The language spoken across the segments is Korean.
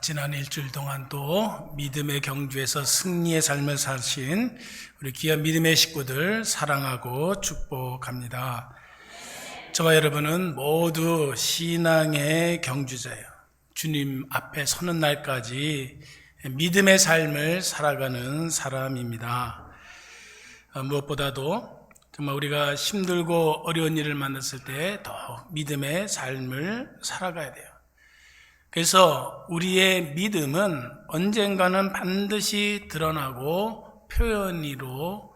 지난 일주일 동안 또 믿음의 경주에서 승리의 삶을 사신 우리 귀한 믿음의 식구들 사랑하고 축복합니다. 저와 여러분은 모두 신앙의 경주자예요. 주님 앞에 서는 날까지 믿음의 삶을 살아가는 사람입니다. 무엇보다도 정말 우리가 힘들고 어려운 일을 만났을 때 더 믿음의 삶을 살아가야 돼요. 그래서 우리의 믿음은 언젠가는 반드시 드러나고 표현으로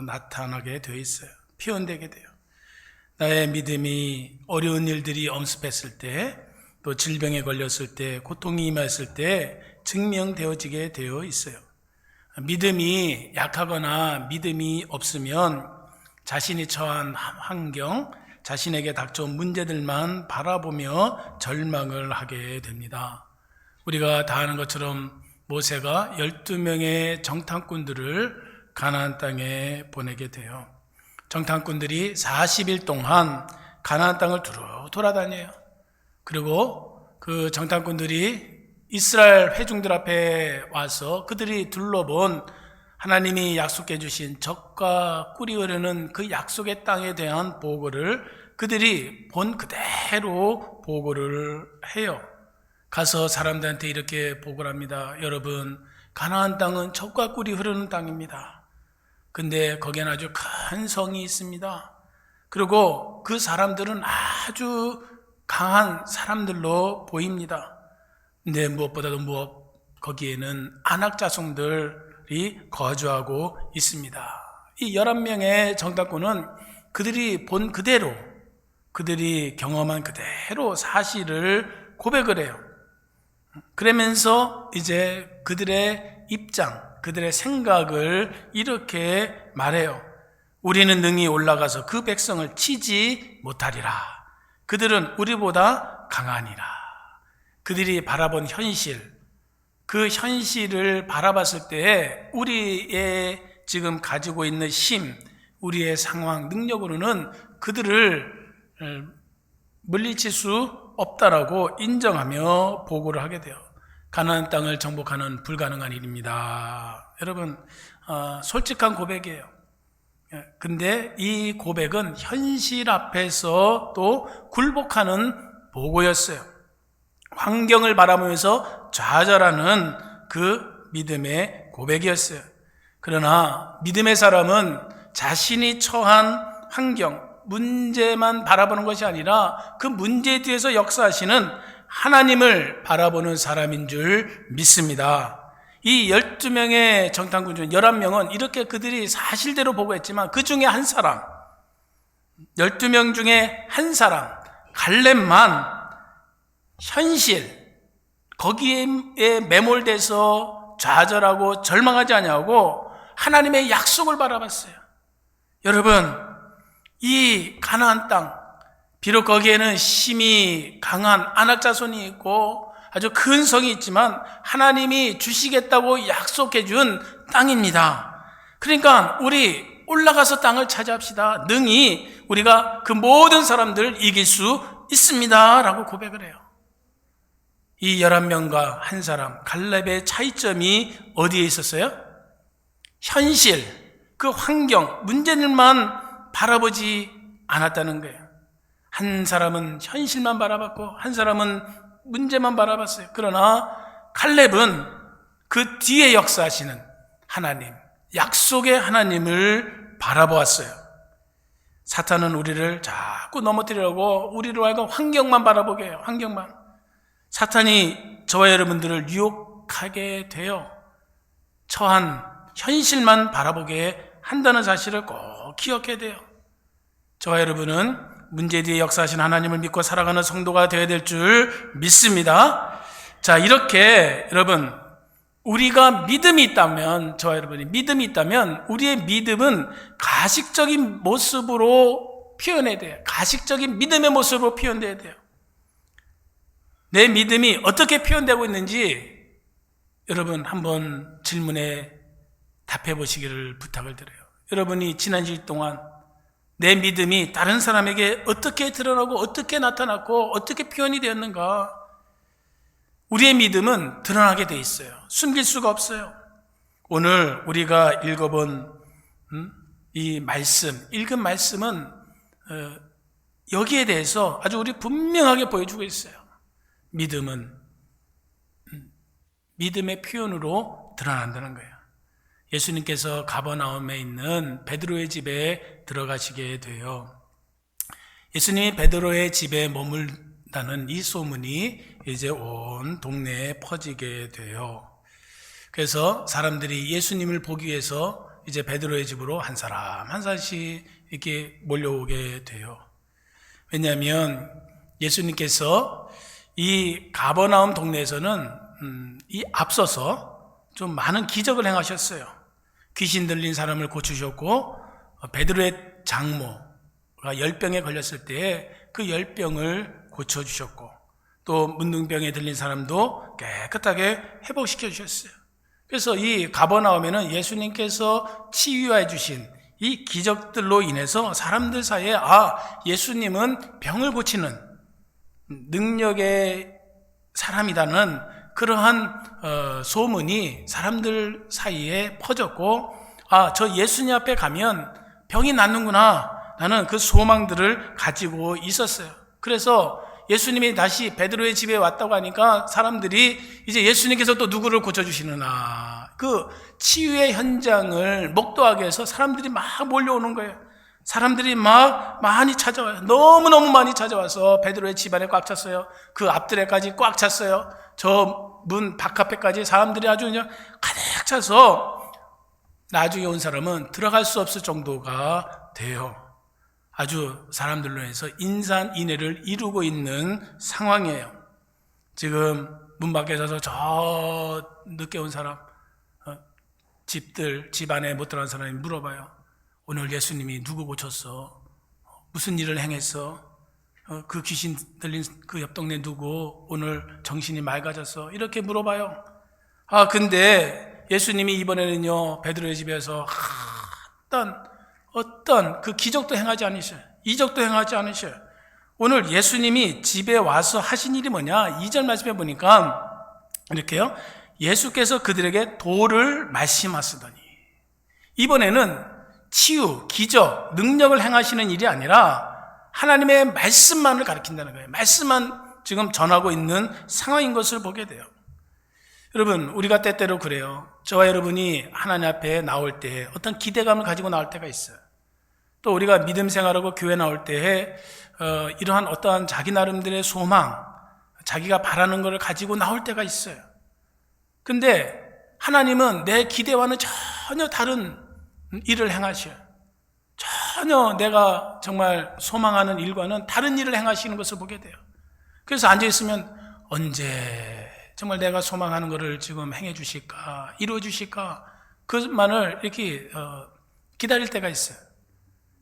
나타나게 되어 있어요. 표현되게 돼요. 나의 믿음이 어려운 일들이 엄습했을 때, 또 질병에 걸렸을 때, 고통이 임했을 때 증명되어지게 되어 있어요. 믿음이 약하거나 믿음이 없으면 자신이 처한 환경, 자신에게 닥쳐온 문제들만 바라보며 절망을 하게 됩니다. 우리가 다 아는 것처럼 모세가 12명의 정탐꾼들을 가나안 땅에 보내게 돼요. 정탐꾼들이 40일 동안 가나안 땅을 두루 돌아다녀요. 그리고 그 정탐꾼들이 이스라엘 회중들 앞에 와서 그들이 둘러본 하나님이 약속해 주신 젖과 꿀이 흐르는 그 약속의 땅에 대한 보고를 그들이 본 그대로 보고를 해요. 가서 사람들한테 이렇게 보고를 합니다. 여러분, 가나안 땅은 젖과 꿀이 흐르는 땅입니다. 근데 거기엔 아주 큰 성이 있습니다. 그리고 그 사람들은 아주 강한 사람들로 보입니다. 근데 무엇보다도 거기에는 안악자손들이 거주하고 있습니다. 이 11명의 정탐꾼은 그들이 본 그대로, 그들이 경험한 그대로 사실을 고백을 해요. 그러면서 이제 그들의 입장, 그들의 생각을 이렇게 말해요. 우리는 능히 올라가서 그 백성을 치지 못하리라. 그들은 우리보다 강하니라. 그들이 바라본 현실, 그 현실을 바라봤을 때 우리의 지금 가지고 있는 힘, 우리의 상황, 능력으로는 그들을 물리칠 수 없다라고 인정하며 보고를 하게 돼요. 가나안 땅을 정복하는 불가능한 일입니다. 여러분, 솔직한 고백이에요. 근데 이 고백은 현실 앞에서 또 굴복하는 보고였어요. 환경을 바라보면서 좌절하는 그 믿음의 고백이었어요. 그러나 믿음의 사람은 자신이 처한 환경, 문제만 바라보는 것이 아니라 그 문제 뒤에서 역사하시는 하나님을 바라보는 사람인 줄 믿습니다. 이 12명의 정탐꾼 중 11명은 이렇게 그들이 사실대로 보고했지만 그 중에 한 사람, 12명 중에 한 사람, 갈렙만 현실, 거기에 매몰돼서 좌절하고 절망하지 아니하고 하나님의 약속을 바라봤어요. 여러분, 이 가나안 땅, 비록 거기에는 힘이 강한 안악자손이 있고 아주 큰 성이 있지만 하나님이 주시겠다고 약속해 준 땅입니다. 그러니까 우리 올라가서 땅을 차지합시다. 능히 우리가 그 모든 사람들을 이길 수 있습니다. 라고 고백을 해요. 이 11명과 한 사람, 갈렙의 차이점이 어디에 있었어요? 현실, 그 환경, 문제들만 바라보지 않았다는 거예요. 한 사람은 현실만 바라봤고 한 사람은 문제만 바라봤어요. 그러나 갈렙은 그 뒤에 역사하시는 하나님, 약속의 하나님을 바라보았어요. 사탄은 우리를 자꾸 넘어뜨리려고 우리로 하여금 환경만 바라보게 해요. 환경만. 사탄이 저와 여러분들을 유혹하게 돼요. 처한 현실만 바라보게 한다는 사실을 꼭 기억해야 돼요. 저와 여러분은 문제 뒤에 역사하신 하나님을 믿고 살아가는 성도가 되어야 될 줄 믿습니다. 자, 이렇게 여러분, 우리가 믿음이 있다면, 저와 여러분이 믿음이 있다면 우리의 믿음은 가식적인 모습으로 표현해야 돼요. 가식적인 믿음의 모습으로 표현돼야 돼요. 내 믿음이 어떻게 표현되고 있는지 여러분 한번 질문에 답해 보시기를 부탁을 드려요. 여러분이 지난 일 동안 내 믿음이 다른 사람에게 어떻게 드러나고 어떻게 나타났고 어떻게 표현이 되었는가? 우리의 믿음은 드러나게 돼 있어요. 숨길 수가 없어요. 오늘 우리가 읽어본 이 말씀, 읽은 말씀은 여기에 대해서 아주 우리 분명하게 보여주고 있어요. 믿음은 믿음의 표현으로 드러난다는 거예요. 예수님께서 가버나움에 있는 베드로의 집에 들어가시게 돼요. 예수님이 베드로의 집에 머물다는 이 소문이 이제 온 동네에 퍼지게 돼요. 그래서 사람들이 예수님을 보기 위해서 이제 베드로의 집으로 한 사람 한 사람씩 이렇게 몰려오게 돼요. 왜냐하면 예수님께서 이 가버나움 동네에서는 이 앞서서 좀 많은 기적을 행하셨어요. 귀신 들린 사람을 고치셨고, 베드로의 장모가 열병에 걸렸을 때 그 열병을 고쳐주셨고, 또 문둥병에 들린 사람도 깨끗하게 회복시켜 주셨어요. 그래서 이 가버나움에는 예수님께서 치유해 주신 이 기적들로 인해서 사람들 사이에 예수님은 병을 고치는 능력의 사람이라는 그러한 소문이 사람들 사이에 퍼졌고, 저 예수님 앞에 가면 병이 낫는구나 라는 그 소망들을 가지고 있었어요. 그래서 예수님이 다시 베드로의 집에 왔다고 하니까 사람들이 이제 예수님께서 또 누구를 고쳐주시느냐, 그 치유의 현장을 목도하기 위해서 사람들이 막 몰려오는 거예요. 사람들이 막 많이 찾아와요. 너무너무 많이 찾아와서 베드로의 집안에 꽉 찼어요. 그 앞뜰에까지 꽉 찼어요. 저 문 바깥에까지 사람들이 아주 그냥 가득 차서 나중에 온 사람은 들어갈 수 없을 정도가 돼요. 아주 사람들로 해서 인산인해를 이루고 있는 상황이에요. 지금 문 밖에 서서 저 늦게 온 사람, 집 안에 못 들어간 사람이 물어봐요. 오늘 예수님이 누구 고쳤어? 무슨 일을 행했어? 그 귀신 들린 그 옆 동네 누구 오늘 정신이 맑아졌어? 이렇게 물어봐요. 근데 예수님이 이번에는요, 베드로의 집에서 어떤 그 기적도 행하지 않으셔요. 이적도 행하지 않으셔요. 오늘 예수님이 집에 와서 하신 일이 뭐냐? 2절 말씀해 보니까 이렇게요. 예수께서 그들에게 도를 말씀하시더니, 이번에는 치유, 기적, 능력을 행하시는 일이 아니라 하나님의 말씀만을 가리킨다는 거예요. 말씀만 지금 전하고 있는 상황인 것을 보게 돼요. 여러분, 우리가 때때로 그래요. 저와 여러분이 하나님 앞에 나올 때 어떤 기대감을 가지고 나올 때가 있어요. 또 우리가 믿음 생활하고 교회 나올 때에 이러한 어떠한 자기 나름대로의 소망, 자기가 바라는 것을 가지고 나올 때가 있어요. 근데 하나님은 내 기대와는 전혀 다른 일을 행하셔요. 전혀 내가 정말 소망하는 일과는 다른 일을 행하시는 것을 보게 돼요. 그래서 앉아있으면 언제 정말 내가 소망하는 것을 지금 행해 주실까, 이루어 주실까, 그만을 이렇게 기다릴 때가 있어요.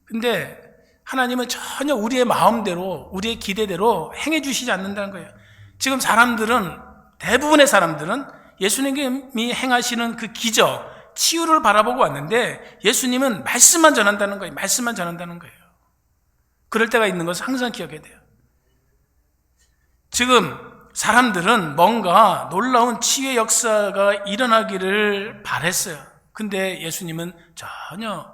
근데 하나님은 전혀 우리의 마음대로, 우리의 기대대로 행해 주시지 않는다는 거예요. 지금 대부분의 사람들은 예수님이 행하시는 그 기적, 치유를 바라보고 왔는데 예수님은 말씀만 전한다는 거예요. 말씀만 전한다는 거예요. 그럴 때가 있는 것을 항상 기억해야 돼요. 지금 사람들은 뭔가 놀라운 치유의 역사가 일어나기를 바랬어요. 근데 예수님은 전혀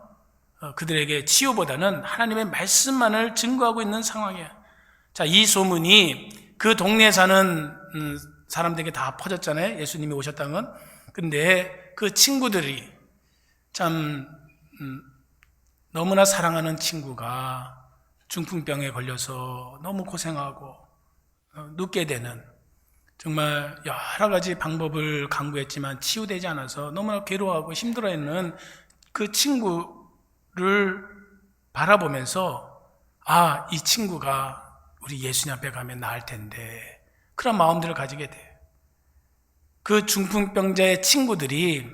그들에게 치유보다는 하나님의 말씀만을 증거하고 있는 상황이에요. 자, 이 소문이 그 동네에 사는 사람들에게 다 퍼졌잖아요. 예수님이 오셨다는 건. 근데 그 친구들이 참 너무나 사랑하는 친구가 중풍병에 걸려서 너무 고생하고 눕게 되는, 정말 여러 가지 방법을 강구했지만 치유되지 않아서 너무나 괴로워하고 힘들어했는 그 친구를 바라보면서 이 친구가 우리 예수님 앞에 가면 나을 텐데, 그런 마음들을 가지게 돼요. 그 중풍병자의 친구들이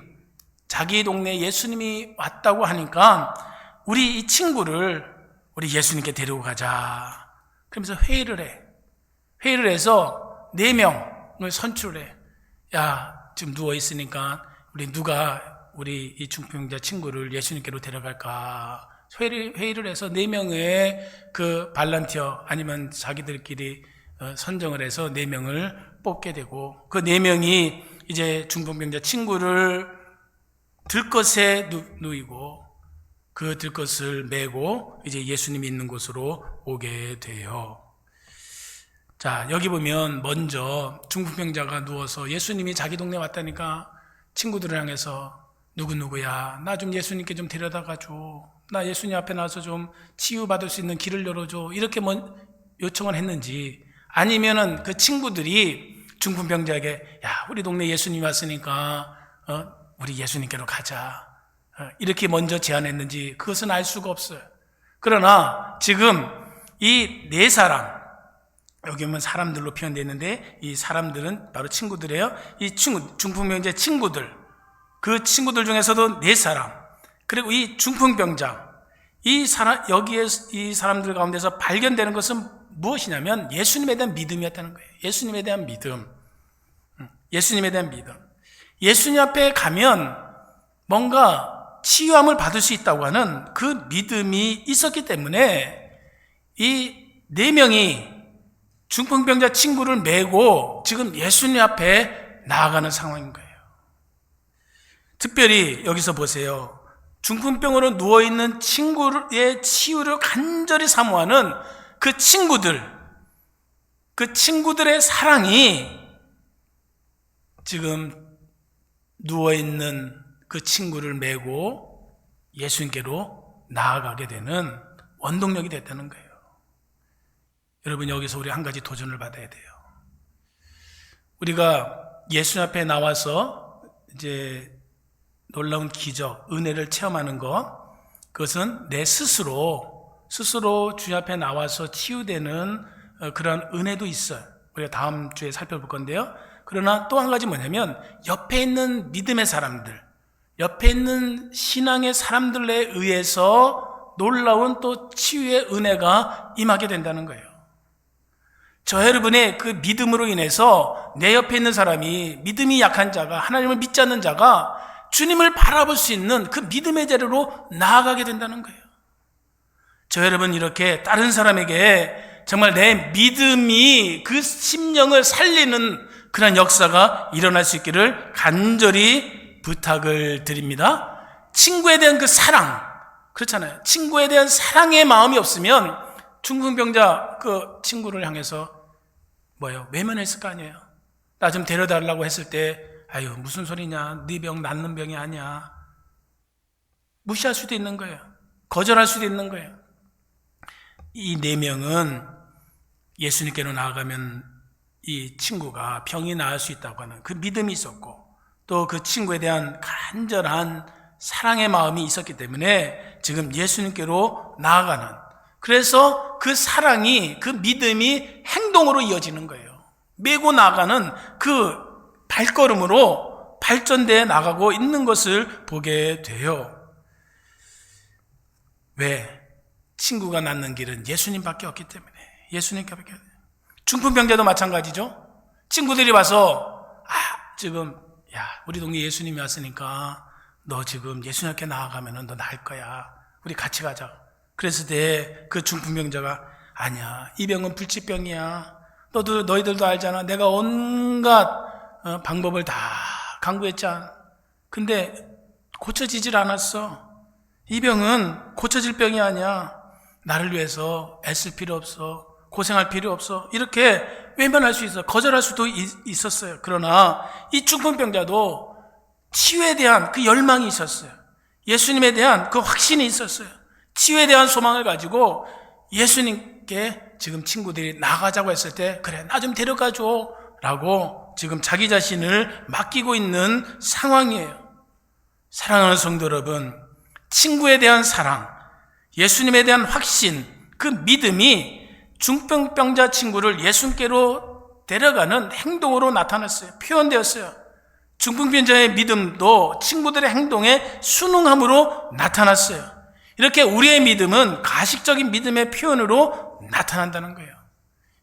자기 동네에 예수님이 왔다고 하니까 우리 이 친구를 우리 예수님께 데리고 가자. 그러면서 회의를 해서 4명을 선출해. 지금 누워있으니까 우리 이 중풍병자 친구를 예수님께로 데려갈까. 회의를 해서 4명의 그 발런티어, 아니면 자기들끼리 선정을 해서 4명을 뽑게 되고 그 4명이 이제 중풍병자 친구를 들것에 누이고 그 들것을 메고 이제 예수님이 있는 곳으로 오게 돼요. 자, 여기 보면 먼저 중풍병자가 누워서 예수님이 자기 동네 왔다니까 친구들을 향해서 누구누구야, 나 좀 예수님께 좀 데려다가 줘. 나 예수님 앞에 나와서 좀 치유받을 수 있는 길을 열어줘. 이렇게 요청을 했는지, 아니면은 그 친구들이 중풍병자에게 야, 우리 동네 예수님 왔으니까 우리 예수님께로 가자, 이렇게 먼저 제안했는지 그것은 알 수가 없어요. 그러나 지금 이 4사람, 여기 보면 사람들로 표현되어 있는데 이 사람들은 바로 친구들이에요. 이 중풍병자의 친구들, 그 친구들 중에서도 4사람, 그리고 이 중풍병자, 여기에 이 사람들 가운데서 발견되는 것은 무엇이냐면 예수님에 대한 믿음이었다는 거예요. 예수님에 대한 믿음. 예수님에 대한 믿음. 예수님 앞에 가면 뭔가 치유함을 받을 수 있다고 하는 그 믿음이 있었기 때문에 이 4명이 중풍병자 친구를 메고 지금 예수님 앞에 나아가는 상황인 거예요. 특별히 여기서 보세요. 중풍병으로 누워있는 친구의 치유를 간절히 사모하는 그 친구들의 사랑이 지금 누워있는 그 친구를 메고 예수님께로 나아가게 되는 원동력이 됐다는 거예요. 여러분, 여기서 우리 한 가지 도전을 받아야 돼요. 우리가 예수님 앞에 나와서 이제 놀라운 기적, 은혜를 체험하는 것, 그것은 내 스스로 주님 앞에 나와서 치유되는 그런 은혜도 있어요. 우리가 다음 주에 살펴볼 건데요. 그러나 또 한 가지 뭐냐면 옆에 있는 믿음의 사람들, 옆에 있는 신앙의 사람들에 의해서 놀라운 또 치유의 은혜가 임하게 된다는 거예요. 저 여러분의 그 믿음으로 인해서 내 옆에 있는 사람이, 믿음이 약한 자가, 하나님을 믿지 않는 자가 주님을 바라볼 수 있는 그 믿음의 자리로 나아가게 된다는 거예요. 저 여러분, 이렇게 다른 사람에게 정말 내 믿음이 그 심령을 살리는 그런 역사가 일어날 수 있기를 간절히 부탁을 드립니다. 친구에 대한 그 사랑, 그렇잖아요. 친구에 대한 사랑의 마음이 없으면 중풍병자 그 친구를 향해서 외면했을 거 아니에요. 나 좀 데려달라고 했을 때 아유, 무슨 소리냐, 네 병 낫는 병이 아니야, 무시할 수도 있는 거예요. 거절할 수도 있는 거예요. 이 4명은 예수님께로 나아가면 이 친구가 병이 나을 수 있다고 하는 그 믿음이 있었고, 또 그 친구에 대한 간절한 사랑의 마음이 있었기 때문에 지금 예수님께로 나아가는, 그래서 그 사랑이, 그 믿음이 행동으로 이어지는 거예요. 메고 나가는 그 발걸음으로 발전되어 나가고 있는 것을 보게 돼요. 왜? 친구가 낳는 길은 예수님밖에 없기 때문에. 예수님밖에 없기 때문에. 중풍병자도 마찬가지죠. 친구들이 와서 지금 우리 동네 예수님이 왔으니까 너 지금 예수님께 나아가면 너 나을 거야, 우리 같이 가자. 그랬을 때 그 중풍병자가 아니야, 이 병은 불치병이야, 너희들도 알잖아, 내가 온갖 방법을 다 강구했잖아. 근데 고쳐지질 않았어. 이 병은 고쳐질 병이 아니야. 나를 위해서 애쓸 필요 없어, 고생할 필요 없어. 이렇게 외면할 수 있어, 거절할 수도 있었어요. 그러나 이 중풍병자도 치유에 대한 그 열망이 있었어요. 예수님에 대한 그 확신이 있었어요. 치유에 대한 소망을 가지고 예수님께 지금 친구들이 나가자고 했을 때 그래, 나 좀 데려가줘 라고 지금 자기 자신을 맡기고 있는 상황이에요. 사랑하는 성도 여러분, 친구에 대한 사랑, 예수님에 대한 확신, 그 믿음이 중풍병자 친구를 예수님께로 데려가는 행동으로 나타났어요. 표현되었어요. 중풍병자의 믿음도 친구들의 행동에 순응함으로 나타났어요. 이렇게 우리의 믿음은 가식적인 믿음의 표현으로 나타난다는 거예요.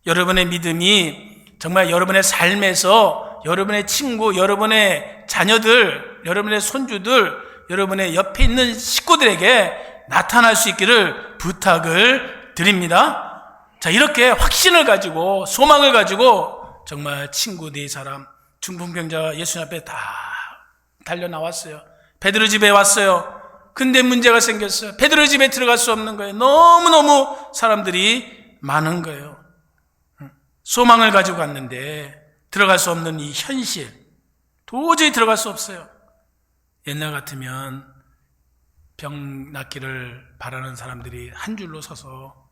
여러분의 믿음이 정말 여러분의 삶에서 여러분의 친구, 여러분의 자녀들, 여러분의 손주들, 여러분의 옆에 있는 식구들에게 나타날 수 있기를 부탁을 드립니다. 자, 이렇게 확신을 가지고 소망을 가지고 정말 친구 네 사람, 중풍병자가 예수님 앞에 다 달려 나왔어요. 베드로 집에 왔어요. 근데 문제가 생겼어요. 베드로 집에 들어갈 수 없는 거예요. 너무너무 사람들이 많은 거예요. 소망을 가지고 갔는데 들어갈 수 없는 이 현실, 도저히 들어갈 수 없어요. 옛날 같으면 병 낫기를 바라는 사람들이 한 줄로 서서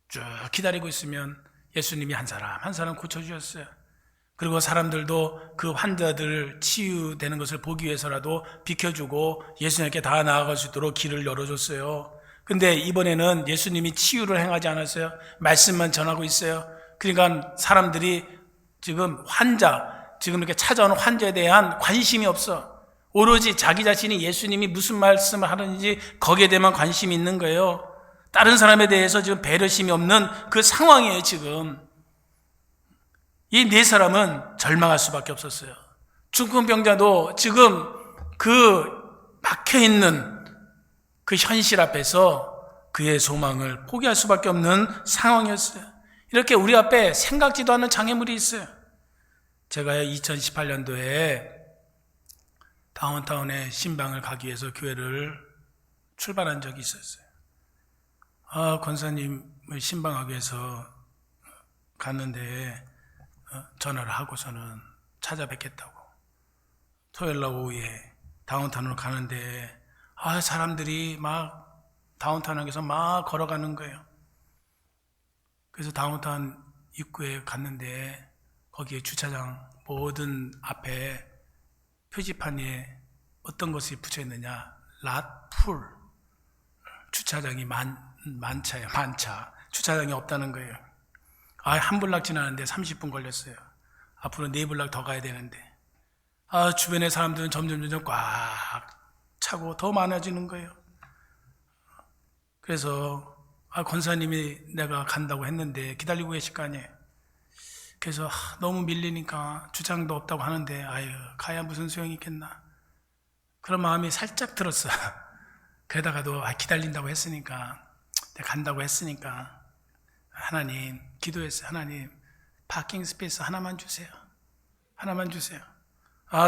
쭉 기다리고 있으면 예수님이 한 사람 고쳐주셨어요. 그리고 사람들도 그 환자들 치유되는 것을 보기 위해서라도 비켜주고 예수님께 다 나아갈 수 있도록 길을 열어줬어요. 근데 이번에는 예수님이 치유를 행하지 않았어요. 말씀만 전하고 있어요. 그러니까 사람들이 지금 지금 이렇게 찾아오는 환자에 대한 관심이 없어. 오로지 자기 자신이 예수님이 무슨 말씀을 하는지 거기에 대한 관심이 있는 거예요. 다른 사람에 대해서 지금 배려심이 없는 그 상황이에요, 지금. 이 네 사람은 절망할 수밖에 없었어요. 중풍병자도 지금 그 막혀있는 그 현실 앞에서 그의 소망을 포기할 수밖에 없는 상황이었어요. 이렇게 우리 앞에 생각지도 않는 장애물이 있어요. 제가 2018년도에 다운타운에 신방을 가기 위해서 교회를 출발한 적이 있었어요. 권사님을 신방하기 위해서 갔는데 전화를 하고서는 찾아뵙겠다고. 토요일날 오후에 다운타운으로 가는데 사람들이 막 다운타운에서 막 걸어가는 거예요. 그래서 다운타운 입구에 갔는데 거기에 주차장 모든 앞에 표지판에 어떤 것이 붙여 있느냐, 랏풀, 주차장이 만차예요. 만차. 주차장이 없다는 거예요. 한 블락 지나는데 30분 걸렸어요. 앞으로 4블락 더 가야 되는데 주변의 사람들은 점점 꽉 차고 더 많아지는 거예요. 그래서 권사님이 내가 간다고 했는데 기다리고 계실 거 아니에요. 그래서 너무 밀리니까 주차장도 없다고 하는데 가야 무슨 소용이 있겠나, 그런 마음이 살짝 들었어. 그러다가도 기다린다고 했으니까, 내가 간다고 했으니까 하나님 기도했어요. 하나님 파킹 스페이스 하나만 주세요. 하나만 주세요.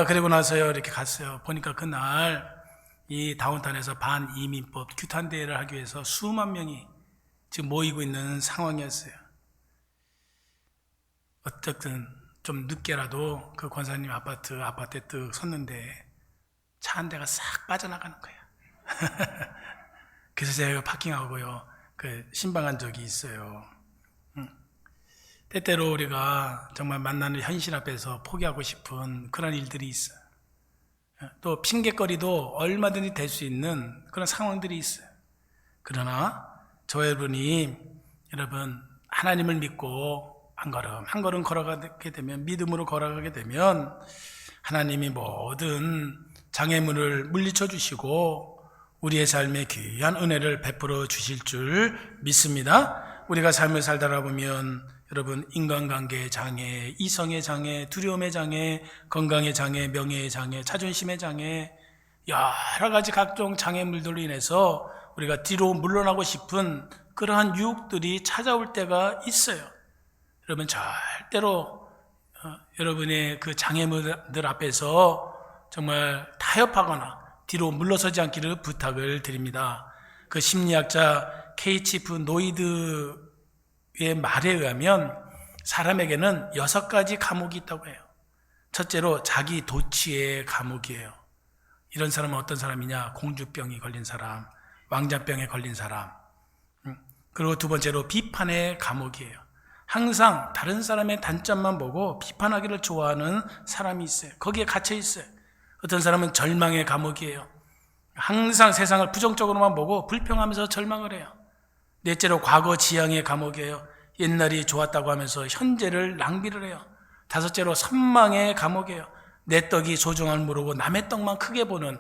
그리고 나서요 이렇게 갔어요. 보니까 그날 이 다운타운에서 반이민법 규탄 대회를 하기 위해서 수만 명이 지금 모이고 있는 상황이었어요. 어쨌든 좀 늦게라도 그 권사님 아파트에 뜩 섰는데 차 한 대가 싹 빠져나가는 거예요. 그래서 제가 파킹하고요 신방한 적이 있어요. 때때로 우리가 정말 만나는 현실 앞에서 포기하고 싶은 그런 일들이 있어요. 또 핑계거리도 얼마든지 될 수 있는 그런 상황들이 있어요. 그러나 여러분 하나님을 믿고 한 걸음 걸어가게 되면, 믿음으로 걸어가게 되면 하나님이 모든 장애물을 물리쳐 주시고 우리의 삶에 귀한 은혜를 베풀어 주실 줄 믿습니다. 우리가 삶을 살다 보면 여러분 인간관계의 장애, 이성의 장애, 두려움의 장애, 건강의 장애, 명예의 장애, 자존심의 장애, 여러 가지 각종 장애물들로 인해서 우리가 뒤로 물러나고 싶은 그러한 유혹들이 찾아올 때가 있어요. 여러분 절대로 여러분의 그 장애물들 앞에서 정말 타협하거나 뒤로 물러서지 않기를 부탁을 드립니다. 그 심리학자 케이치프 노이드의 말에 의하면 사람에게는 6가지 감옥이 있다고 해요. 첫째로 자기 도취의 감옥이에요. 이런 사람은 어떤 사람이냐? 공주병이 걸린 사람, 왕자병에 걸린 사람. 그리고 두 번째로 비판의 감옥이에요. 항상 다른 사람의 단점만 보고 비판하기를 좋아하는 사람이 있어요. 거기에 갇혀 있어요. 어떤 사람은 절망의 감옥이에요. 항상 세상을 부정적으로만 보고 불평하면서 절망을 해요. 넷째로 과거 지향의 감옥이에요. 옛날이 좋았다고 하면서 현재를 낭비를 해요. 다섯째로 선망의 감옥이에요. 내 떡이 소중함을 모르고 남의 떡만 크게 보는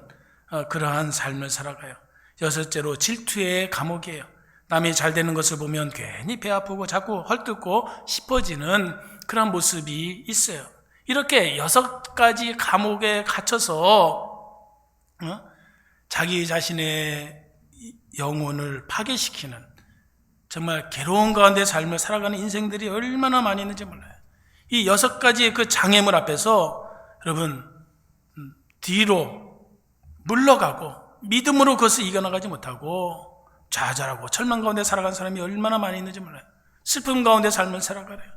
그러한 삶을 살아가요. 여섯째로 질투의 감옥이에요. 남이 잘 되는 것을 보면 괜히 배 아프고 자꾸 헐뜯고 싶어지는 그런 모습이 있어요. 이렇게 6가지 감옥에 갇혀서 자기 자신의 영혼을 파괴시키는 정말 괴로운 가운데 삶을 살아가는 인생들이 얼마나 많이 있는지 몰라요. 이 6가지의 그 장애물 앞에서 여러분 뒤로 물러가고 믿음으로 그것을 이겨나가지 못하고 좌절하고 절망 가운데 살아간 사람이 얼마나 많이 있는지 몰라요. 슬픔 가운데 삶을 살아가래요.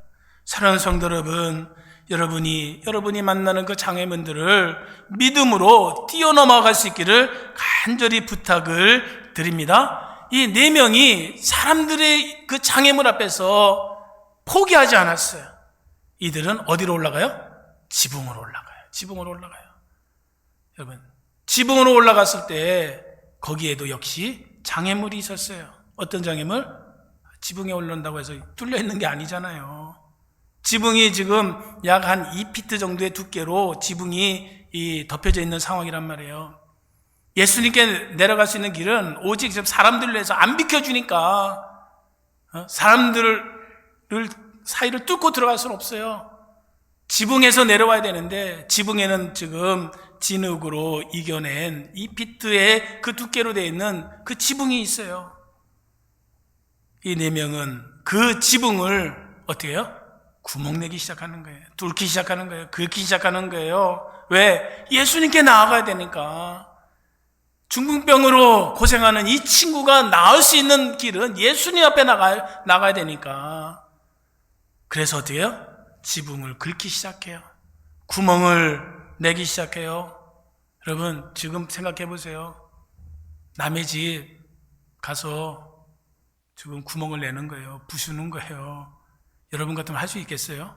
사랑하는 성도 여러분, 여러분이 만나는 그 장애물들을 믿음으로 뛰어넘어갈 수 있기를 간절히 부탁을 드립니다. 이 4명이 사람들의 그 장애물 앞에서 포기하지 않았어요. 이들은 어디로 올라가요? 지붕으로 올라가요. 지붕으로 올라가요. 여러분, 지붕으로 올라갔을 때 거기에도 역시 장애물이 있었어요. 어떤 장애물? 지붕에 올라온다고 해서 뚫려 있는 게 아니잖아요. 지붕이 지금 약 한 2피트 정도의 두께로 지붕이 덮여져 있는 상황이란 말이에요. 예수님께 내려갈 수 있는 길은 오직 지금 사람들로 해서 안 비켜주니까 사람들 사이를 뚫고 들어갈 수는 없어요. 지붕에서 내려와야 되는데 지붕에는 지금 진흙으로 이겨낸 2피트의 그 두께로 되어 있는 그 지붕이 있어요. 이 4명은 그 지붕을 어떻게 해요? 구멍내기 시작하는 거예요. 뚫기 시작하는 거예요. 긁기 시작하는 거예요. 왜? 예수님께 나아가야 되니까. 중풍병으로 고생하는 이 친구가 나을 수 있는 길은 예수님 앞에 나가야 되니까. 그래서 어떻게 해요? 지붕을 긁기 시작해요. 구멍을 내기 시작해요. 여러분, 지금 생각해 보세요. 남의 집 가서 지금 구멍을 내는 거예요. 부수는 거예요. 여러분 같으면 할 수 있겠어요?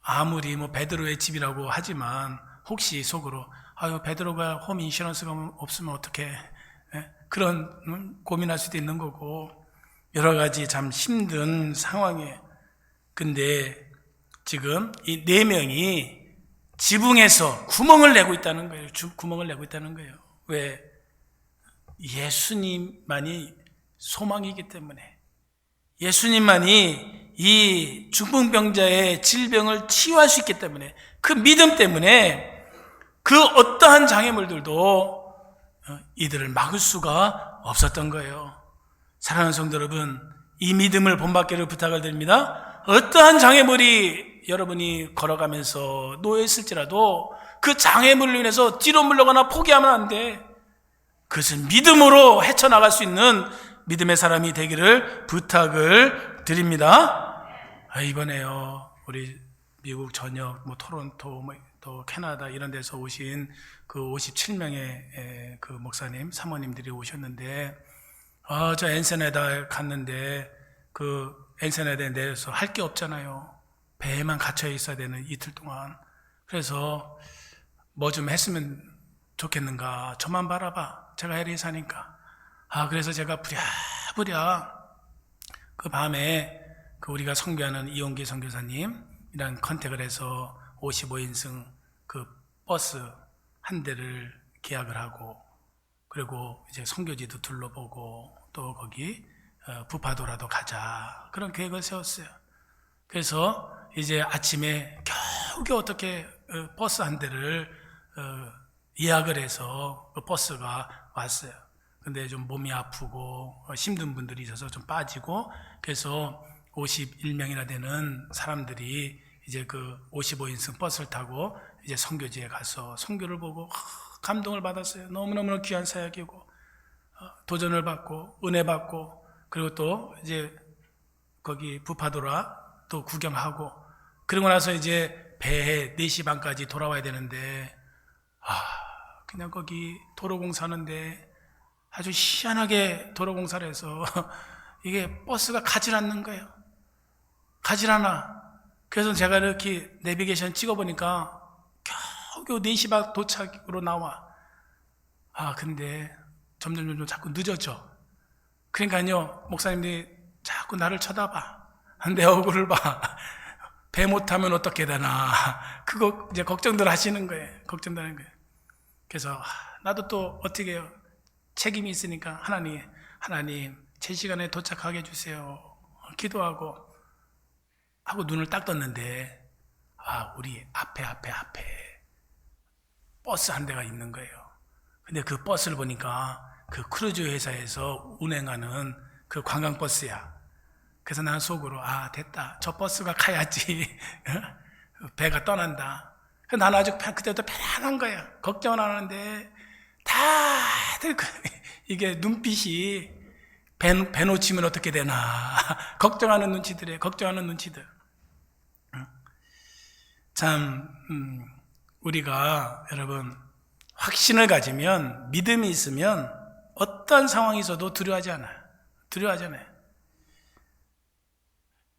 아무리 베드로의 집이라고 하지만 혹시 속으로 베드로가 홈 인슈런스가 없으면 어떡해? 그런 고민할 수도 있는 거고 여러 가지 참 힘든 상황이에요. 근데 지금 이 4명이 지붕에서 구멍을 내고 있다는 거예요. 구멍을 내고 있다는 거예요. 왜? 예수님만이 소망이기 때문에. 예수님만이 이 중풍병자의 질병을 치유할 수 있기 때문에, 그 믿음 때문에 그 어떠한 장애물들도 이들을 막을 수가 없었던 거예요. 사랑하는 성도 여러분, 이 믿음을 본받기를 부탁을 드립니다. 어떠한 장애물이 여러분이 걸어가면서 놓여있을지라도 그 장애물로 인해서 뒤로 물러가나 포기하면 안 돼. 그것은 믿음으로 헤쳐나갈 수 있는 믿음의 사람이 되기를 부탁을 드립니다. 이번에요, 우리 미국 전역, 토론토, 또 캐나다 이런 데서 오신 그 57명의 그 목사님, 사모님들이 오셨는데, 저 엔세네다 갔는데, 그 엔세네다에 내려서 할 게 없잖아요. 배에만 갇혀 있어야 되는 이틀 동안. 그래서 뭐 좀 했으면 좋겠는가. 저만 바라봐. 제가 LA 사니까. 그래서 제가 부랴부랴 그 밤에 그 우리가 선교하는 이용기 선교사님이랑 컨택을 해서 55인승 그 버스 한 대를 계약을 하고, 그리고 이제 선교지도 둘러보고 또 거기 부파도라도 가자, 그런 계획을 세웠어요. 그래서 이제 아침에 겨우겨우 어떻게 버스 한 대를 예약을 해서 그 버스가 왔어요. 근데 좀 몸이 아프고 힘든 분들이 있어서 좀 빠지고, 그래서 51명이나 되는 사람들이 이제 그 55인승 버스를 타고 이제 선교지에 가서 선교를 보고 감동을 받았어요. 너무너무 귀한 사역이고 도전을 받고 은혜 받고, 그리고 또 이제 거기 부파도라 또 구경하고, 그러고 나서 이제 배에 4시 반까지 돌아와야 되는데 그냥 거기 도로공사하는데 아주 희한하게 도로공사를 해서 이게 버스가 가질 않는 거예요. 가질 않아. 그래서 제가 이렇게 내비게이션 찍어보니까 겨우겨우 4시 반 도착으로 나와. 근데 점점 자꾸 늦어져. 그러니까요, 목사님들이 자꾸 나를 쳐다봐. 내 얼굴을 봐. 배 못하면 어떻게 되나. 그거 이제 걱정들 하시는 거예요. 걱정들 하는 거예요. 그래서 나도 또 어떻게 해요? 책임이 있으니까 하나님 제 시간에 도착하게 해주세요. 기도하고 하고 눈을 딱 떴는데 우리 앞에 버스 한 대가 있는 거예요. 근데 그 버스를 보니까 그 크루즈 회사에서 운행하는 그 관광버스야. 그래서 나는 속으로 됐다. 저 버스가 가야지. 배가 떠난다. 그래서 나는 아주 그때부터 편안한 거야. 걱정은 안 하는데 다들 이게 눈빛이 배 놓치면 어떻게 되나. 걱정하는 눈치들이에요. 걱정하는 눈치들. 참 우리가 여러분 확신을 가지면, 믿음이 있으면 어떤 상황이 있어도 두려워하지 않아요.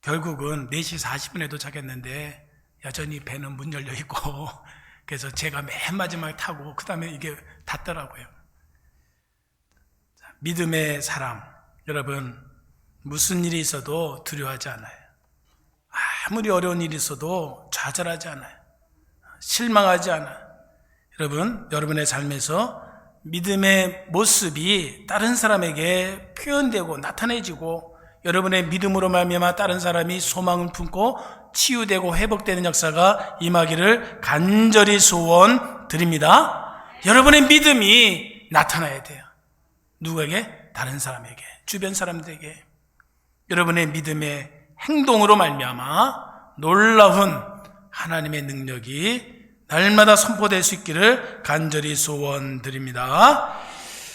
결국은 4시 40분에 도착했는데 여전히 배는 문 열려 있고, 그래서 제가 맨 마지막에 타고 그 다음에 이게 닫더라고요. 믿음의 사람, 여러분 무슨 일이 있어도 두려워하지 않아요. 아무리 어려운 일이 있어도 좌절하지 않아요. 실망하지 않아요. 여러분의 삶에서 믿음의 모습이 다른 사람에게 표현되고 나타내지고, 여러분의 믿음으로 말미암아 다른 사람이 소망을 품고 치유되고 회복되는 역사가 임하기를 간절히 소원드립니다. 여러분의 믿음이 나타나야 돼요. 누구에게? 다른 사람에게, 주변 사람들에게. 여러분의 믿음의 행동으로 말미암아 놀라운 하나님의 능력이 날마다 선포될 수 있기를 간절히 소원드립니다.